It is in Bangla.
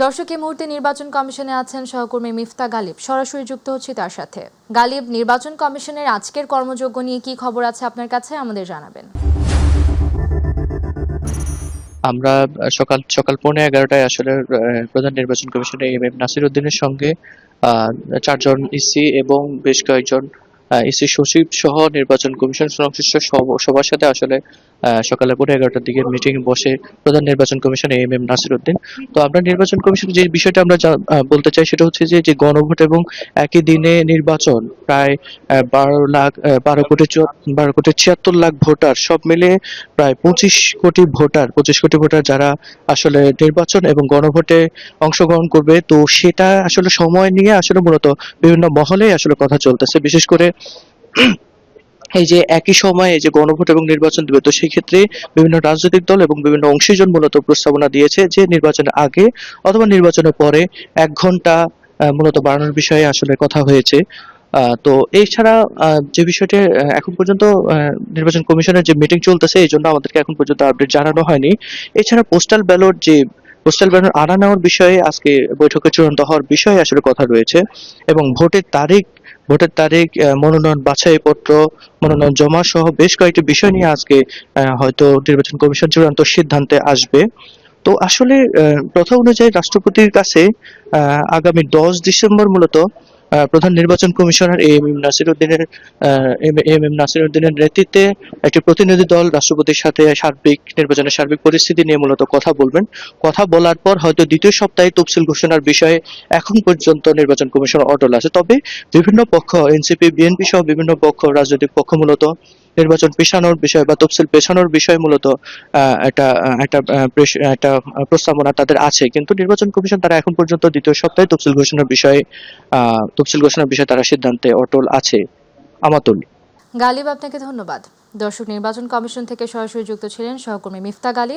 দর্শক, এই মুহূর্তে নির্বাচন কমিশনে আছেন সহকর্মী মিফতা গালিব। সরাসরি যুক্ত হচ্ছি তার সাথে। গালিব, নির্বাচন কমিশনের আজকের কর্মযজ্ঞ নিয়ে কি খবর আছে আপনার কাছে, আমাদের জানাবেন। আমরা সকাল সকাল 11:15টায় আসলে প্রধান নির্বাচন কমিশনার এম এম নাসির উদ্দিনের সঙ্গে আহ, 4জন ইসি এবং বেশ কয়েকজন ইসি সচিব সহ নির্বাচন কমিশন সংশ্লিষ্ট সবার সাথে আসলে সকালে 11:15টার দিকে মিটিং বসে প্রধান নির্বাচন commission M M Nasir Uddin. তো আমরা নির্বাচন কমিশন যে বিষয়টা আমরা বলতে চাই সেটা হচ্ছে যে গণভোট এবং একই দিনে নির্বাচন প্রায় 12 লাখ 12 কোটি 76 লাখ ভোটার সব মিলে প্রায় 25 কোটি ভোটার যারা আসলে নির্বাচন এবং গণভোটে অংশগ্রহণ করবে। তো সেটা আসলে সময় নিয়ে আসলে মূলত বিভিন্ন মহলে আসলে কথা চলতেছে, বিশেষ করে এই যে একই সময়ে এই যে গণভোট এবং নির্বাচন দিবে, তো সেই ক্ষেত্রে বিভিন্ন রাজনৈতিক দল এবং বিভিন্ন অংশীজন মূলত প্রস্তাবনা দিয়েছে যে নির্বাচনের আগে অথবা নির্বাচনের পরে 1 ঘন্টা মূলত বাড়ানোর বিষয়ে আসলে কথা হয়েছে। তো এছাড়া যে বিষয়টি এখন পর্যন্ত নির্বাচন কমিশনের যে মিটিং চলতেছে এই জন্য আমাদেরকে এখন পর্যন্ত আপডেট জানানো হয়নি। এছাড়া পোস্টাল ব্যালট আনা নেওয়ার বিষয়ে আজকে বৈঠকে চূড়ান্ত হওয়ার বিষয়ে আসলে কথা রয়েছে, এবং ভোটের তারিখ মনোনয়ন বাছাইপত্র, মনোনয়ন জমা সহ বেশ কয়েকটি বিষয় নিয়ে আজকে হয়তো নির্বাচন কমিশন চূড়ান্ত সিদ্ধান্তে আসবে। তো আসলে প্রথা অনুযায়ী রাষ্ট্রপতির কাছে আগামী 10 ডিসেম্বর মূলত প্রধান নির্বাচন কমিশনার এম এম নাসির উদ্দিনের নেতৃত্বে একটি প্রতিনিধি দল রাষ্ট্রপতির সাথে নির্বাচনের সার্বিক পরিস্থিতি নিয়ে মূলত কথা বলবেন। কথা বলার পর হয়তো দ্বিতীয় সপ্তাহে তফসিল ঘোষণার বিষয়ে এখন পর্যন্ত নির্বাচন কমিশন অটল আছে। তবে বিভিন্ন পক্ষ, এনসিপি, বিএনপি সহ বিভিন্ন পক্ষ, রাজনৈতিক পক্ষ মূলত নির্বাচন পেছানোর বিষয় বা তফসিল পেছানোর বিষয় মূলত একটা প্রস্তাবনা তাদের আছে, কিন্তু নির্বাচন কমিশন তারা এখন পর্যন্ত দ্বিতীয় সপ্তাহে তফসিল ঘোষণার বিষয়ে তারা সিদ্ধান্তে অটল আছে। আমাতুল। গালিব, আপনাকে ধন্যবাদ। দর্শক, নির্বাচন কমিশন থেকে সরাসরি যুক্ত ছিলেন সহকর্মী মিফতা গালিব।